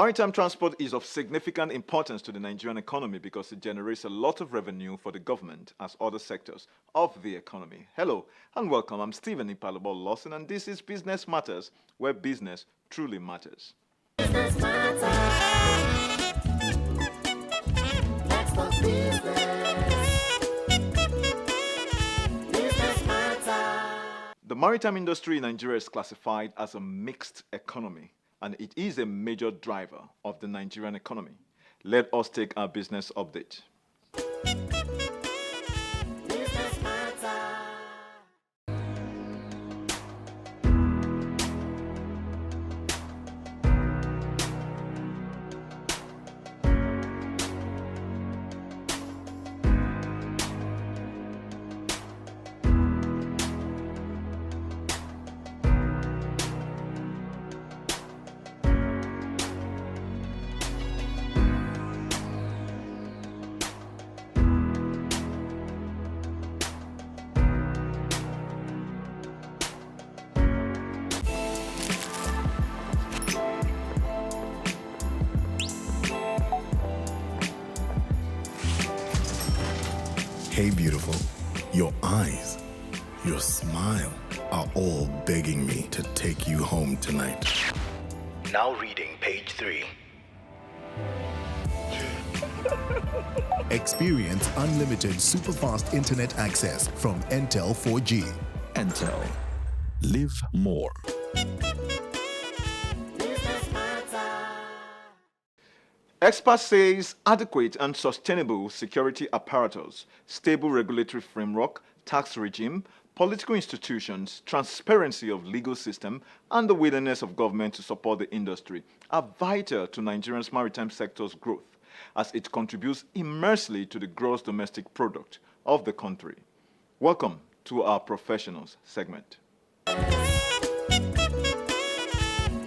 Maritime transport is of significant importance to the Nigerian economy because it generates a lot of revenue for the government as other sectors of the economy. Hello and welcome. I'm Stephen Ipalobo Lawson and this is Business Matters, where business truly matters. Business matters. Let's talk business. Business matters. The maritime industry in Nigeria is classified as a mixed economy, and it is a major driver of the Nigerian economy. Let us take our business update. Business matters. Hey, beautiful, your eyes, your smile are all begging me to take you home tonight. Now reading page 3. Experience unlimited super-fast internet access from Entel 4G. Entel. Live more. Business matters. Experts says adequate and sustainable security apparatus, stable regulatory framework, tax regime, political institutions, transparency of legal system, and the willingness of government to support the industry are vital to Nigeria's maritime sector's growth, as it contributes immensely to the gross domestic product of the country. Welcome to our professionals segment.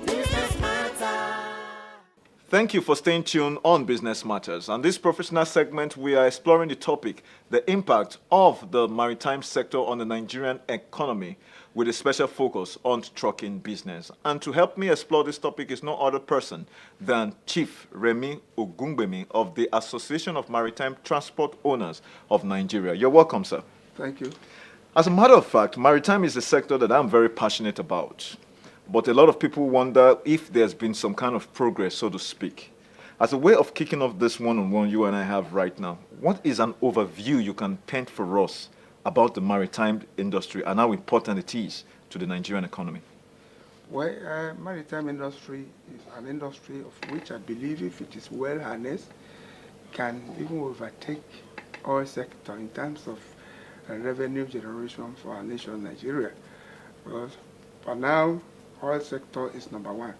Business matters. Thank you for staying tuned on Business Matters. On this professional segment, we are exploring the topic, the impact of the maritime sector on the Nigerian economy, with a special focus on trucking business. And to help me explore this topic is no other person than Chief Remi Ogungbemi of the Association of Maritime Transport Owners of Nigeria. You're welcome, sir. Thank you. As a matter of fact, maritime is a sector that I'm very passionate about. But a lot of people wonder if there's been some kind of progress, so to speak. As a way of kicking off this one-on-one you and I have right now, what is an overview you can paint for us about the maritime industry and how important it is to the Nigerian economy? Well, maritime industry is an industry of which I believe, if it is well harnessed, can even overtake oil sector in terms of revenue generation for our nation, Nigeria. Because for now, oil sector is number one.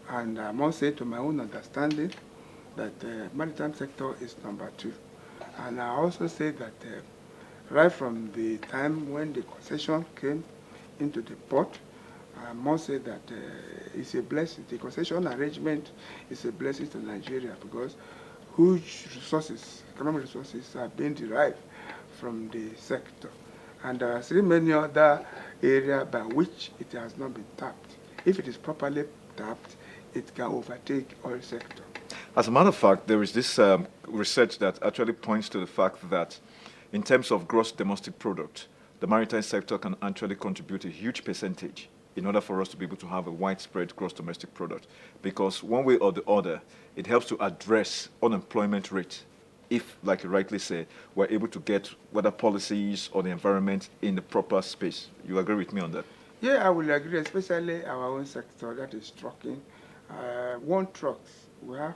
And I must say, to my own understanding, that the maritime sector is number 2. And I also say that right from the time when the concession came into the port, I must say that it's a blessing. The concession arrangement is a blessing to Nigeria because huge resources, economic resources, are being derived from the sector. And there are still many other areas by which it has not been tapped. If it is properly tapped, it can overtake oil sector. As a matter of fact, there is this research that actually points to the fact that in terms of gross domestic product, the maritime sector can actually contribute a huge percentage in order for us to be able to have a widespread gross domestic product. Because one way or the other, it helps to address unemployment rate. If, like you rightly say, we're able to get weather policies or the environment in the proper space. You agree with me on that? Yeah, I will agree, especially our own sector, that is trucking. One truck, we have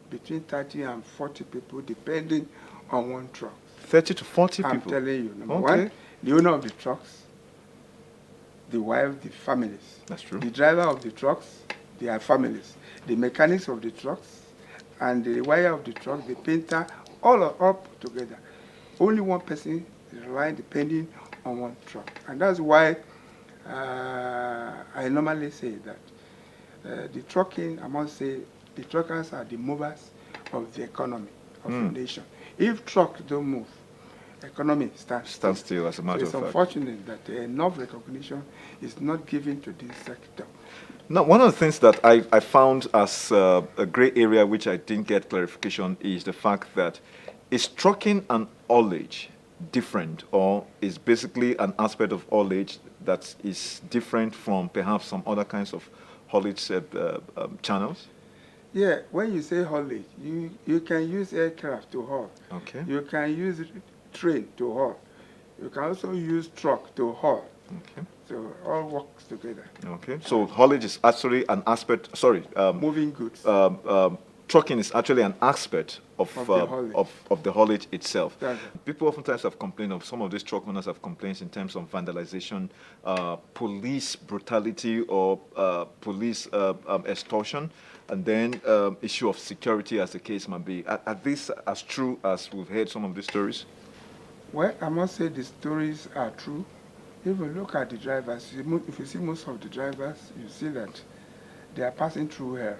between 30 and 40 people depending on one truck. 30 to 40 I'm people? telling you, number Okay. one, the owner of the trucks, the wife, the families. That's true. The driver of the trucks, their families. The mechanics of the trucks, and the wire of the truck, the painter, all are up together. Only one person is relying depending on one truck. And that's why I normally say that the trucking, I must say, the truckers are the movers of the economy of the nation. If trucks don't move, economy stands Stand still, as a matter so it's of fact. unfortunate that enough recognition is not given to this sector. Now, one of the things that I found as a gray area which I didn't get clarification is the fact that is trucking and haulage different, or is basically an aspect of haulage that is different from perhaps some other kinds of haulage channels? Yeah, when you say haulage, you can use aircraft to haul. Okay. You can use train to haul. You can also use truck to haul. Okay. So all works together. Okay. So haulage is actually an aspect. Sorry. Moving goods. Trucking is actually an aspect of the haulage itself. That's People oftentimes have complained of, some of these truck owners have complaints in terms of vandalization, police brutality, or police extortion, and then issue of security, as the case might be. Are these as true as we've heard some of these stories? Well, I must say the stories are true. If you look at the drivers, if you see most of the drivers, you see that they are passing through hell.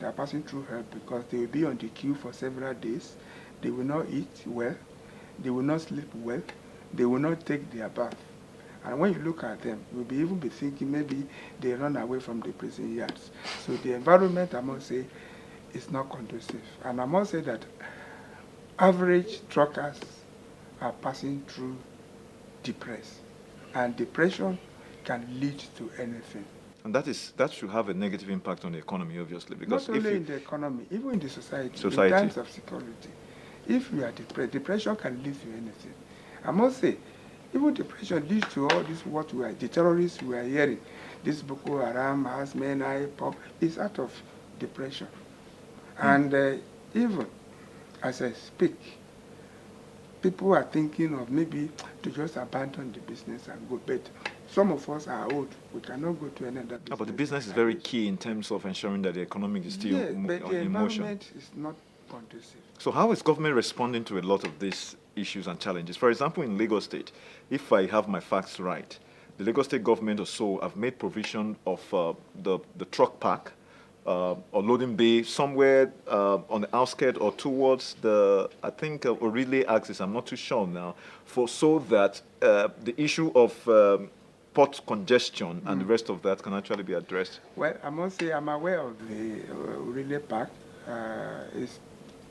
They are passing through hell because they will be on the queue for several days. They will not eat well. They will not sleep well. They will not take their bath. And when you look at them, you'll be even be thinking maybe they run away from the prison yards. So the environment, I must say, is not conducive. And I must say that average truckers are passing through depression. And depression can lead to anything. And that should have a negative impact on the economy, obviously, because not only if in the economy, even in the society, in Society. terms of security. If you are depressed, depression can lead to anything. I must say, even depression leads to all this, the terrorists we are hearing. This Boko Haram, Hasmen, IPOP, is out of depression. And even as I speak, people are thinking of maybe to just abandon the business and go. But some of us are old. We cannot go to another business. but the business is very key in terms of ensuring that the economy is still Yes, but the in motion. environment is not conducive. So how is government responding to a lot of these issues and challenges? For example, in Lagos State, if I have my facts right, the Lagos State government or so have made provision of the truck park or loading bay somewhere on the outskirts or towards the, I think, Orile axis, I'm not too sure now, so that the issue of port congestion and the rest of that can actually be addressed. Well, I must say I'm aware of the relay park. It's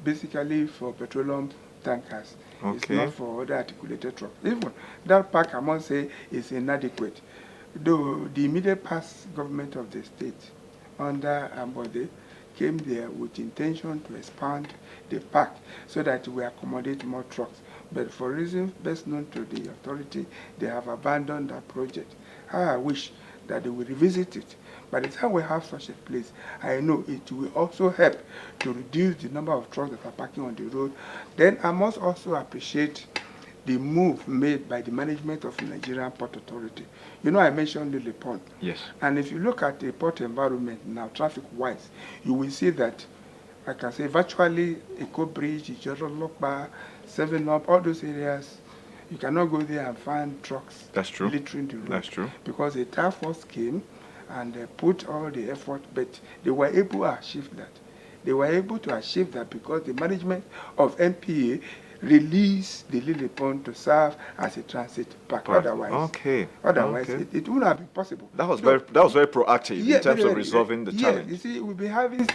basically for petroleum tankers. It's Okay. not for other articulated trucks. Even that park, I must say, is inadequate. Though the immediate past government of the state under Ambode came there with intention to expand the park so that we accommodate more trucks. But for reasons best known to the authority, they have abandoned that project. I wish that they will revisit it. By the time we have such a place, I know it will also help to reduce the number of trucks that are parking on the road. Then I must also appreciate the move made by the management of the Nigerian Port Authority. You know, I mentioned Lily Pond. Yes. And if you look at the port environment now, traffic-wise, you will see that, I can say, virtually Eco Bridge, Ijoro-Lokpa, 7-Up, all those areas, you cannot go there and find trucks. That's true. Littering the road. That's true. Because the task force came and put all the effort, but they were able to achieve that. They were able to achieve that because the management of NPA released the Lily Pond to serve as a transit park. Otherwise, okay. It would not be possible. That was very proactive in terms of resolving the yeah, challenge. you see, we'll be having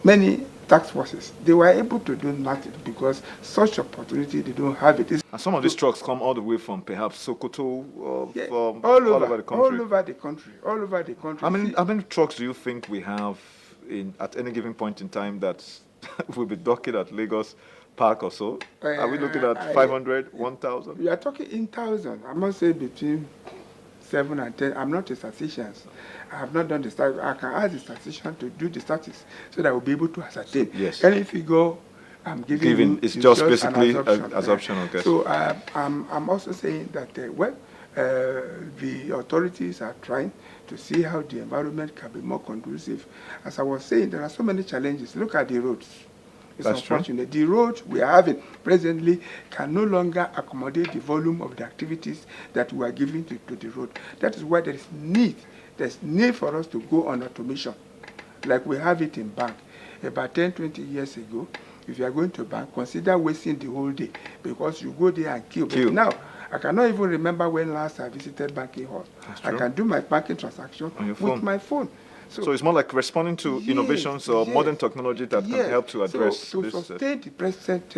many task forces. They were able to do nothing because such opportunity, they don't have it. And some of these trucks come all the way from perhaps Sokoto or Yeah, from all over the country. All over the country. How many trucks do you think we have at any given point in time that will be docking at Lagos Park or so? Are we looking at 500, 1,000? We are talking in thousands. I must say between 7 and 10. I'm not a statistician. I have not done the statistics. I can ask the statistician to do the statistics so that we'll be able to ascertain. Yes. Any figure I'm giving you it's is just an basically assumption. assumption, okay. So I'm also saying that the authorities are trying to see how the environment can be more conducive. As I was saying, there are so many challenges. Look at the roads. It's That's unfortunate. The road we are having presently can no longer accommodate the volume of the activities that we are giving to the road. That is why there's need for us to go on automation, like we have it in bank. About 10, 20 years ago, if you are going to bank, consider wasting the whole day because you go there and queue. Queue. But now, I cannot even remember when last I visited banking hall. That's I true. can do my banking transaction On your with phone. my phone. So it's more like responding to Yes, innovations or yes, modern technology that can yes. help to address so to this. sustain the present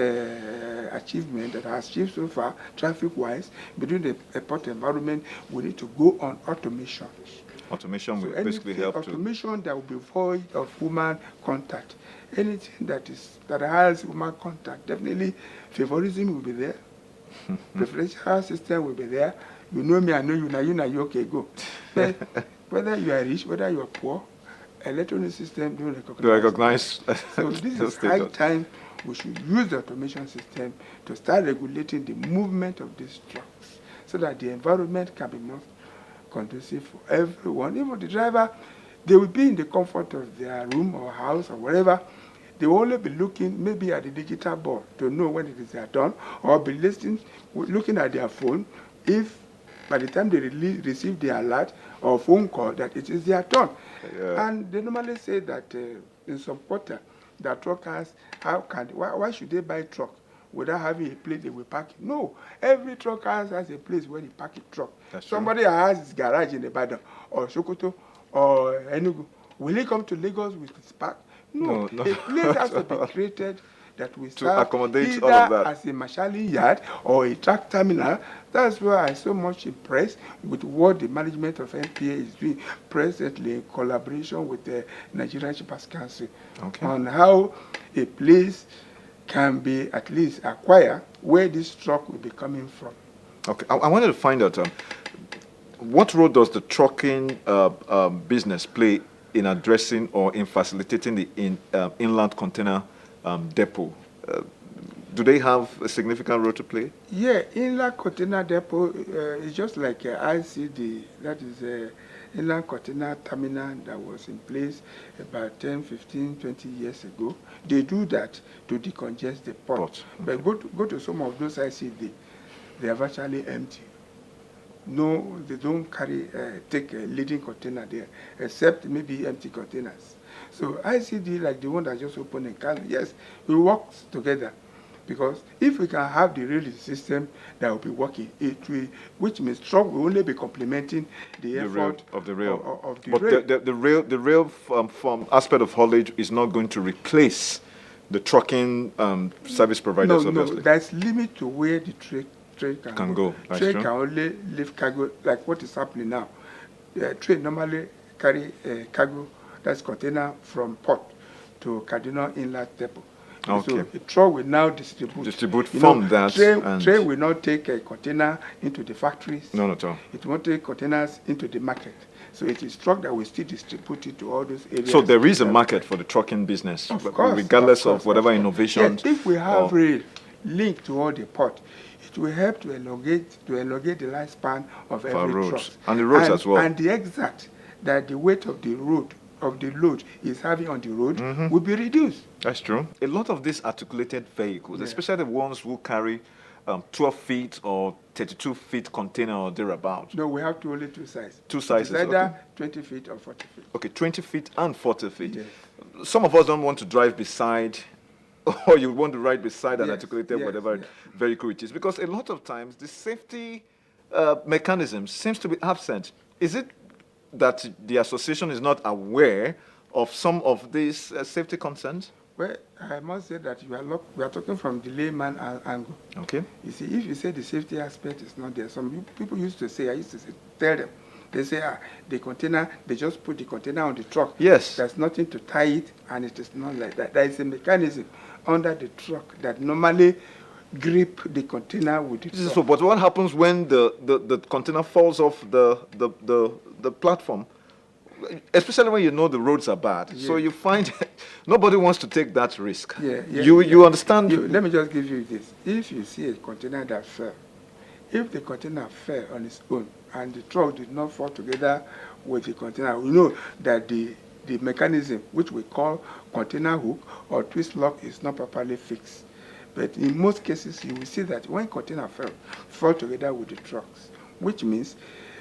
achievement that has achieved so far, traffic-wise, between the airport environment, we need to go on automation. Automation So will basically anything help to. automation that will be void of human contact. Anything that has human contact, definitely favorism will be there. Preferential system will be there. You know me, I know you, now you, okay, go. But whether you are rich, whether you are poor, electronic system don't recognize. To recognize. So this those is high status. time we should use the automation system to start regulating the movement of these trucks so that the environment can be more conducive for everyone. Even the driver, they will be in the comfort of their room or house or wherever. They will only be looking maybe at the digital board to know when it is they are done, or be listening, looking at their phone if by the time they receive the alert or phone call that it is their turn. Yeah. And they normally say that in some quarter, that truckers, why should they buy truck without having a place they will park it? No, every truck has a place where they park a truck. That's true. Somebody has his garage in Ibadan or Sokoto or Enugu. Will he come to Lagos with his park? No, No. a place has to be created that will serve accommodate either all of that. as a marshalling yard or a truck terminal. That's why I'm so much impressed with what the management of NPA is doing presently in collaboration with the Nigerian Shippers Council on how a place can be at least acquired where this truck will be coming from. Okay, I wanted to find out what role does the trucking business play in addressing or in facilitating the inland container depot? Do they have a significant role to play? Yeah, inland container depot is just like ICD, that is inland container terminal that was in place about 10, 15, 20 years ago. They do that to decongest the port. But go to some of those ICD, they are virtually empty. No, they don't take a leading container there, except maybe empty containers. So ICD, like the one that just opened in Kano, yes, we work together. Because if we can have the rail system that will be working, which means truck will only be complementing the effort of the rail. Of the but rail. the rail from aspect of haulage is not going to replace the trucking service providers, obviously. No, there's limit to where the train can go. That's Train true. can only lift cargo, like what is happening now. The train normally carry cargo, that's container from port to Kaduna Inlet Depot. Okay. So the truck will now distribute from that. Train will not take a container into the factories. No, not at all. It won't take containers into the market. So it is truck that will still distribute it to all those areas. So there is a market for the trucking business, of course, regardless of whatever innovation. Yes, if we have rail linked to all the port, it will help to elongate the lifespan of every roads. truck. And the roads as well. And the exact that the weight of the load is having on the road will be reduced. That's true. A lot of these articulated vehicles, especially the ones who carry 12 feet or 32 feet container or thereabouts. No, we have only two sizes. Two sizes, It's either okay. 20 feet or 40 feet. Okay, 20 feet and 40 feet. Yes. Some of us don't want to drive beside, or you want to ride beside an Yes, articulated yes, whatever yes. vehicle it is, because a lot of times the safety mechanism seems to be absent. Is it that the association is not aware of some of these safety concerns? Well, I must say that we are talking from the layman angle. Okay. You see, if you say the safety aspect is not there, some people used to say, tell them, they say, the container, they just put the container on the truck. Yes. There's nothing to tie it, and it is not like that. There is a mechanism under the truck that normally grip the container with the truck. So, but what happens when the container falls off the platform? Especially when you know the roads are bad. So you find nobody wants to take that risk. You understand? Let me just give you this. If you see a container that fell, if the container fell on its own and the truck did not fall together with the container, we know that the mechanism, which we call container hook or twist lock, is not properly fixed. But in most cases, you will see that when container fall together with the trucks, which means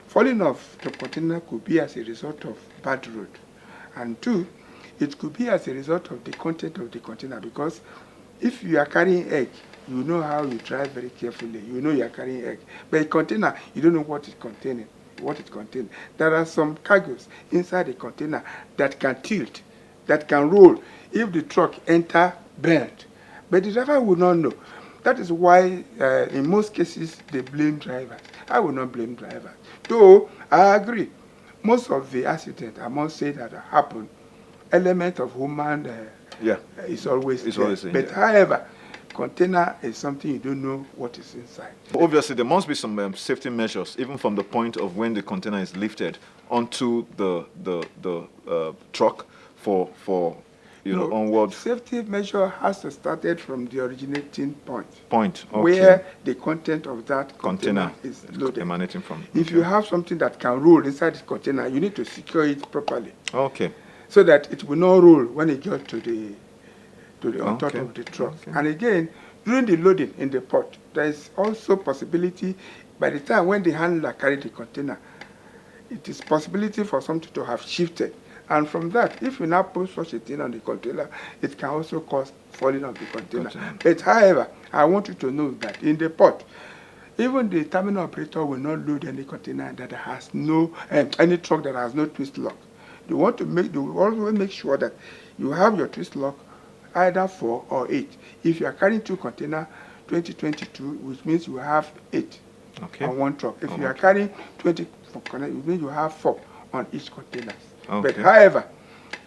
falling off the container could be as a result of bad road. And two, it could be as a result of the content of the container, because If you are carrying egg, you know how you drive very carefully. You know you are carrying egg. But a container, you don't know what it containing. What it contains. There are some cargoes inside the container that can tilt, that can roll if the truck enter bend. But the driver will not know. That is why, in most cases, they blame drivers. I will not blame drivers. Though, I agree. Most of the accidents, I must say, that happen, element of human is always there. But however, container is something you don't know what is inside. Obviously, there must be some safety measures, even from the point of when the container is lifted onto the truck for onward. Safety measure has to start from the originating point. Okay. Where the content of that container is loaded. Emanating from. If you have something that can roll inside the container, you need to secure it properly. Okay. So that it will not roll when it gets to the on top of the truck. Okay. And again, during the loading in the port, there is also possibility, by the time when the handler carries the container, it is possibility for something to have shifted. And from that, if you now put such a thing on the container, it can also cause falling of the container. But however, I want you to know that in the port, even the terminal operator will not load any container that has no, any truck that has no twist lock. They will always make sure that you have your twist lock either 4 or 8. If you are carrying 2 containers, 2022, which means you have 8 on one truck. If you are carrying 20 containers, it means you have 4 on each container. But however,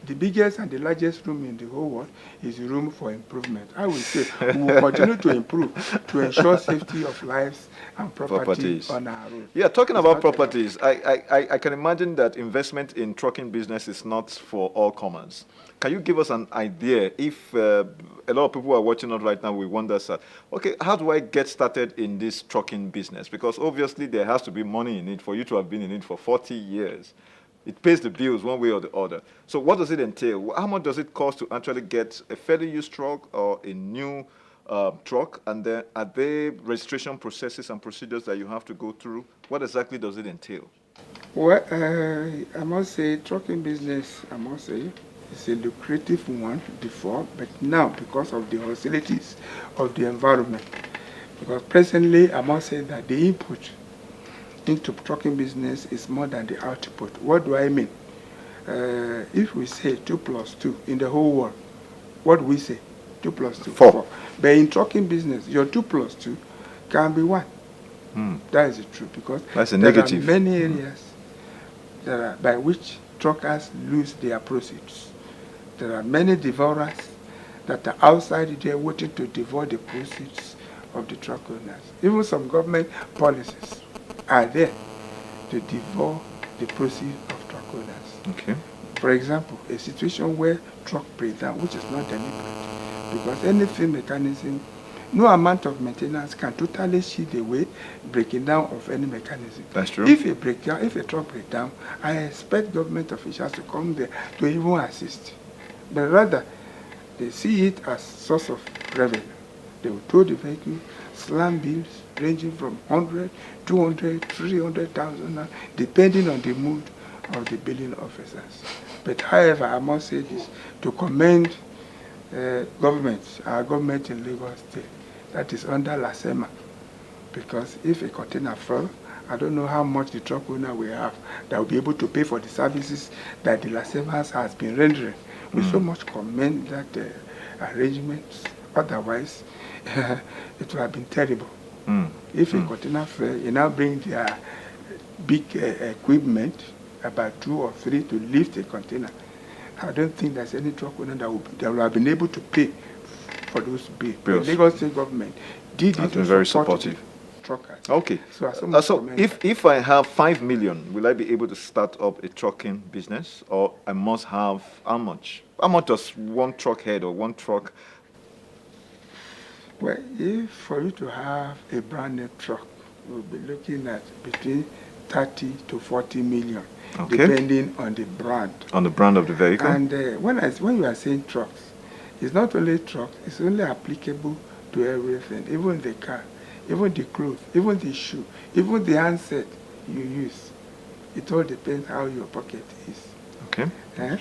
the biggest and the largest room in the whole world is room for improvement. I will say we will continue to improve to ensure safety of lives and property on our road. Yeah, talking about properties, I can imagine that investment in trucking business is not for all comers. Can you give us an idea if a lot of people who are watching us right now will wonder, okay, how do I get started in this trucking business? Because obviously there has to be money in it for you to have been in it for 40 years. It pays the bills one way or the other. So what does it entail? How much does it cost to actually get a fairly used truck or a new truck? And then are there registration processes and procedures that you have to go through? What exactly does it entail? Well, I must say, trucking business, it's a lucrative one before, but now because of the hostilities of the environment, because presently I must say that the input into trucking business is more than the output. What do I mean? If we say 2 plus 2 in the whole world, what do we say? 2 plus 2? 4. But in trucking business, your 2 plus 2 can be 1. That is the truth, because that's a there negative. are many areas by which truckers lose their proceeds. There are many devourers that are outside there waiting to devour the proceeds of the truck owners. Even some government policies are there to devour the proceeds of truck owners. Okay. For example, a situation where truck breakdown, which is not deliberate, because anything mechanism, no amount of maintenance can totally shield away breaking down of any mechanism. That's true. If a truck breaks down, I expect government officials to come there to even assist. But rather, they see it as source of revenue. They will tow the vehicle, slam bills ranging from 100, 200, 300,000, depending on the mood of the billing officers. But however, I must say this, to commend our government in Lagos State, that is under LASEMA, because if a container falls, I don't know how much the truck owner will have that will be able to pay for the services that the LASEMA has been rendering. We so much commend that arrangement. Otherwise, it would have been terrible. If a container fell, you now bring their big equipment, about 2 or 3, to lift a container. I don't think there's any truck owner that will have been able to pay for those bills. The Lagos State government did it to very support supportive. Truckers. Okay. So if I have 5 million, will I be able to start up a trucking business, or I must have how much? How much does one truck head or one truck? Well, if for you to have a brand new truck, we'll be looking at between 30 to 40 million, depending on the brand. On the brand of the vehicle. And when you are saying trucks, it's not only trucks, it's only applicable to everything, even the car, even the clothes, even the shoe, even the handset you use. It all depends how your pocket is. Okay. Eh?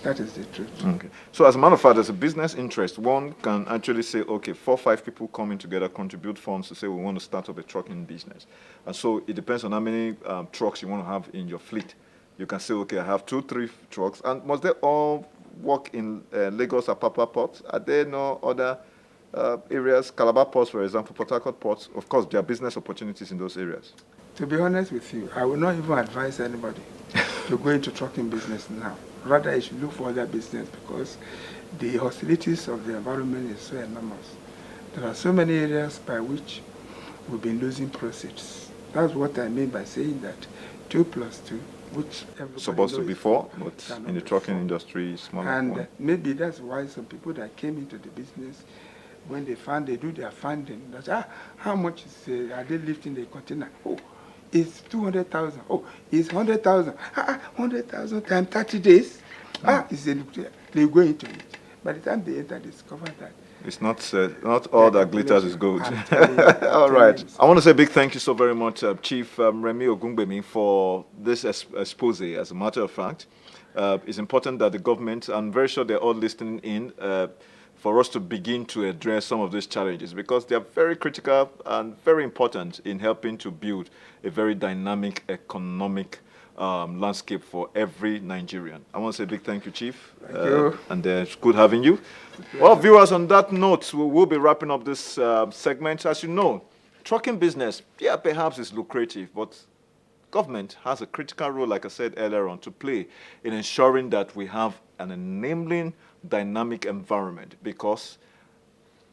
That is the truth. Okay. So as a matter of fact, as a business interest, one can actually say, okay, 4 or 5 people coming together, contribute funds to say we want to start up a trucking business. And so it depends on how many trucks you want to have in your fleet. You can say, okay, I have 2, 3 trucks. And must they all work in Lagos or Apapa Port? Are there no other areas, Calabar ports, for example, Port Harcourt ports? Of course, there are business opportunities in those areas. To be honest with you, I will not even advise anybody to go into trucking business now. Rather, you should look for other business because the hostilities of the environment is so enormous. There are so many areas by which we've been losing proceeds. That's what I mean by saying that 2 plus 2, which everybody Supposed to knows be 4, but cannot in the be trucking 4. industry, it's smaller. And maybe that's why some people that came into the business, when they do their funding, that's, how much are they lifting the container? Oh, it's 200,000. Oh, it's 100,000. 100,000 times 30 days. They go into it. By the time they enter, they discover that. It's not all that glitters is gold. I'm telling you, All right. I want to say a big thank you so very much, Chief Remi Ogungbemi, for this expose. As a matter of fact, it's important that the government, I'm very sure they're all listening in, for us to begin to address some of these challenges because they are very critical and very important in helping to build a very dynamic economic landscape for every Nigerian. I want to say a big thank you, Chief. Thank you. And it's good having you. Well, viewers, on that note, we will be wrapping up this segment. As you know, trucking business, yeah, perhaps it's lucrative, but government has a critical role, like I said earlier on, to play in ensuring that we have an enabling dynamic environment because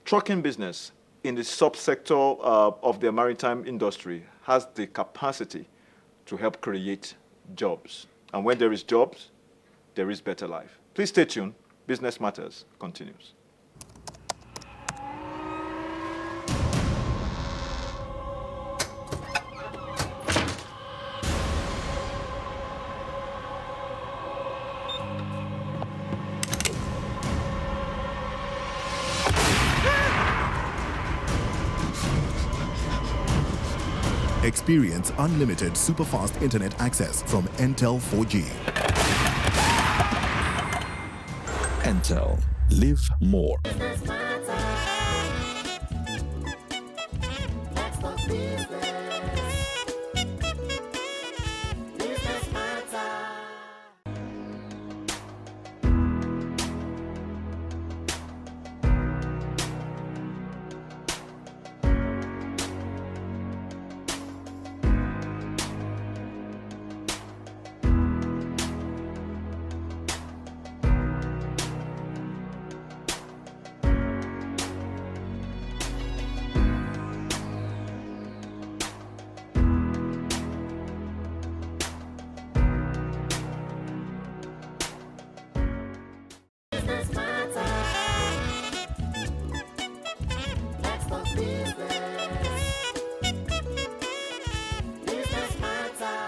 trucking business in the subsector of the maritime industry has the capacity to help create jobs. And when there is jobs, there is better life. Please stay tuned. Business Matters continues. Experience unlimited superfast internet access from Entel 4G. Entel. Live more. Business matter. Let's talk business. Business matter. Business matter. Let's talk business. Business matter.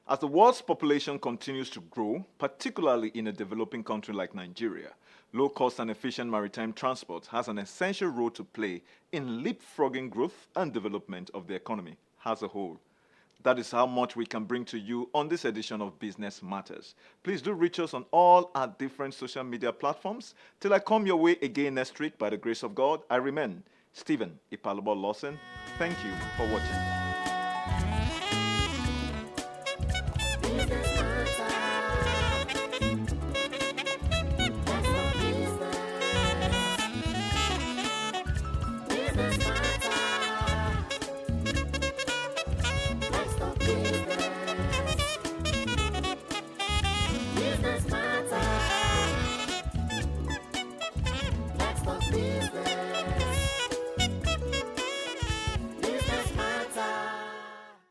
As the world's population continues to grow, particularly in a developing country like Nigeria, low-cost and efficient maritime transport has an essential role to play in leapfrogging growth and development of the economy as a whole. That is how much we can bring to you on this edition of Business Matters. Please do reach us on all our different social media platforms. Till I come your way again next week, by the grace of God, I remain Stephen Ipalobo Lawson. Thank you for watching. Business matter. Let's talk business. Business matter.